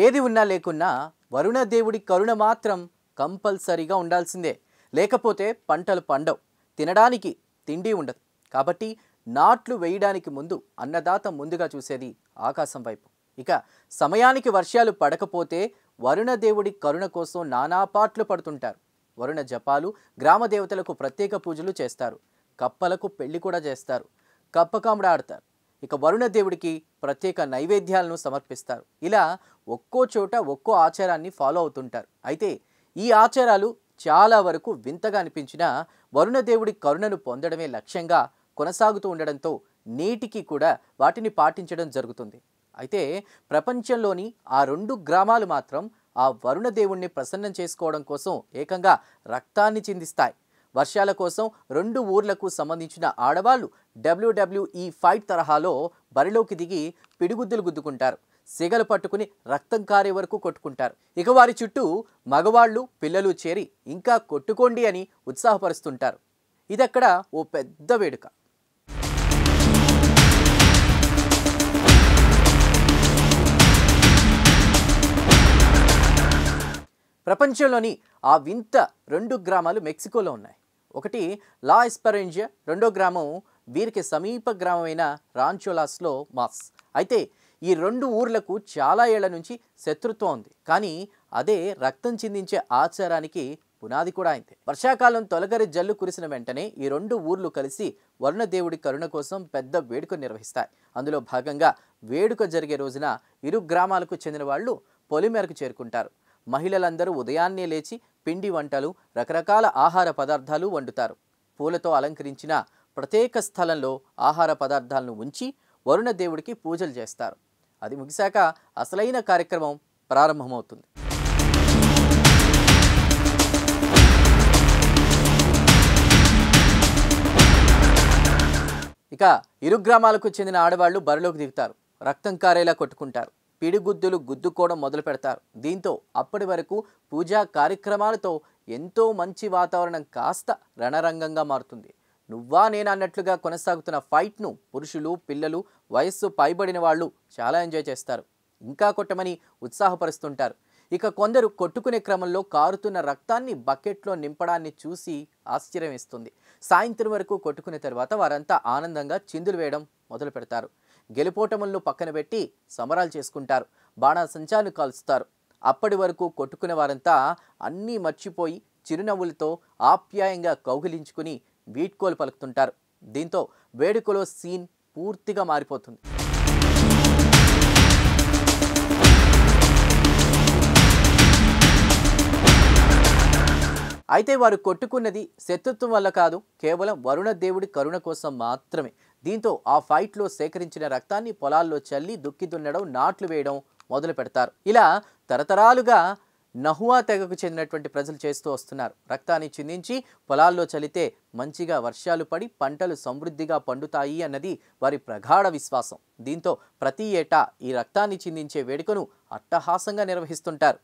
ఏది ఉన్నా లేకున్నా వరుణ దేవుడి కరుణ మాత్రం కంపల్సరీగా ఉండాల్సిందే. లేకపోతే పంటలు పండవు, తినడానికి తిండి ఉండదు. కాబట్టి నాట్లు వేయడానికి ముందు అన్నదాత ముందుగా చూసేది ఆకాశం వైపు. ఇక సమయానికి వర్షాలు పడకపోతే వరుణ దేవుడి కరుణ కోసం నానాపాట్లు పడుతుంటారు. వరుణ జపాలు, గ్రామ దేవతలకు ప్రత్యేక పూజలు చేస్తారు. కప్పలకు పెళ్లి కూడా చేస్తారు. కప్పకాముడు ఆడతారు. ఇక వరుణ దేవుడికి ప్రత్యేక నైవేద్యాలను సమర్పిస్తారు. ఇలా ఒక్కో చోట ఒక్కో ఆచారాన్ని ఫాలో అవుతుంటారు. అయితే ఈ ఆచారాలు చాలా వరకు వింతగా అనిపించినా వరుణ దేవుడి కరుణను పొందడమే లక్ష్యంగా కొనసాగుతూ ఉండడంతో నేటికి కూడా వాటిని పాటించడం జరుగుతుంది. అయితే ప్రపంచంలోని ఆ 2 గ్రామాలు మాత్రం ఆ వరుణ దేవుణ్ణి ప్రసన్నం చేసుకోవడం కోసం ఏకంగా రక్తాన్ని చిందిస్తాయి. వర్షాల కోసం 2 ఊర్లకు సంబంధించిన ఆడవాళ్లు WWE ఫైట్ తరహాలో బరిలోకి దిగి పిడిగుద్దులు గుద్దుకుంటారు. సిగలు పట్టుకుని రక్తం కారే వరకు కొట్టుకుంటారు. ఇక వారి చుట్టూ మగవాళ్ళు, పిల్లలు చేరి ఇంకా కొట్టుకోండి అని ఉత్సాహపరుస్తుంటారు. ఇదక్కడ ఓ పెద్ద వేడుక. ప్రపంచంలోని ఆ వింత 2 గ్రామాలు మెక్సికోలో ఉన్నాయి. ఒకటి లా ఎస్పెరెంజియా, రెండో గ్రామం వీరికి సమీప గ్రామమైన రాంచోలాస్లో మాస్. అయితే ఈ 2 ఊర్లకు చాలా ఏళ్ల నుంచి శత్రుత్వం ఉంది. కానీ అదే రక్తం చిందించే ఆచారానికి పునాది కూడా అయింది. వర్షాకాలం తొలగరి జల్లు కురిసిన వెంటనే ఈ 2 ఊర్లు కలిసి వరుణదేవుడి కరుణ కోసం పెద్ద వేడుక నిర్వహిస్తాయి. అందులో భాగంగా వేడుక జరిగే రోజున ఇరు గ్రామాలకు చెందిన వాళ్ళు పొలిమేరకు చేరుకుంటారు. మహిళలందరూ ఉదయాన్నే లేచి పిండి వంటలు, రకరకాల ఆహార పదార్థాలు వండుతారు. పూలతో అలంకరించిన ప్రత్యేక స్థలంలో ఆహార పదార్థాలను ఉంచి వరుణ దేవుడికి పూజలు చేస్తారు. అది ముగిశాక అసలైన కార్యక్రమం ప్రారంభమవుతుంది. ఇక ఇరు గ్రామాలకు చెందిన ఆడవాళ్లు బరిలోకి దిగుతారు. రక్తం కారేలా కొట్టుకుంటారు. పిడిగుద్దులు గుద్దుకోవడం మొదలు పెడతారు. దీంతో అప్పటి వరకు పూజా కార్యక్రమాలతో ఎంతో మంచి వాతావరణం కాస్త రణరంగంగా మారుతుంది. నువ్వా నేను అన్నట్లుగా కొనసాగుతున్న ఫైట్ను పురుషులు, పిల్లలు, వయస్సు పైబడిన వాళ్ళు చాలా ఎంజాయ్ చేస్తారు. ఇంకా కొట్టమని ఉత్సాహపరుస్తుంటారు. ఇక కొందరు కొట్టుకునే క్రమంలో కారుతున్న రక్తాన్ని బకెట్లో నింపడాన్ని చూసి ఆశ్చర్యం వేస్తుంది. సాయంత్రం వరకు కొట్టుకునే తర్వాత వారంతా ఆనందంగా చిందులు వేయడం మొదలు పెడతారు. గెలుపోటములను పక్కన పెట్టి సమరాలు చేసుకుంటారు. బాణాసంచాలు కాల్చుతారు. అప్పటి వరకు కొట్టుకునే వారంతా అన్నీ మర్చిపోయి చిరునవ్వులతో ఆప్యాయంగా కౌగిలించుకుని వీడ్కోలు పలుకుతుంటారు. దీంతో వేడుకలో సీన్ పూర్తిగా మారిపోతుంది. అయితే వారు కొట్టుకున్నది శత్రుత్వం వల్ల కాదు, కేవలం వరుణ దేవుడి కరుణ కోసం మాత్రమే. దీంతో ఆ ఫైట్లో సేకరించిన రక్తాన్ని పొలాల్లో చల్లి దుక్కి దున్నడం, నాట్లు వేయడం మొదలు పెడతారు. ఇలా తరతరాలుగా నహువా తెగకు చెందినటువంటి ప్రజలు చేస్తూ వస్తున్నారు. రక్తాన్ని చిందించి పొలాల్లో చల్లితే మంచిగా వర్షాలు పడి పంటలు సమృద్ధిగా పండుతాయి అన్నది వారి ప్రగాఢ విశ్వాసం. దీంతో ప్రతి ఏటా ఈ రక్తాన్ని చిందించే వేడుకను అట్టహాసంగా నిర్వహిస్తుంటారు.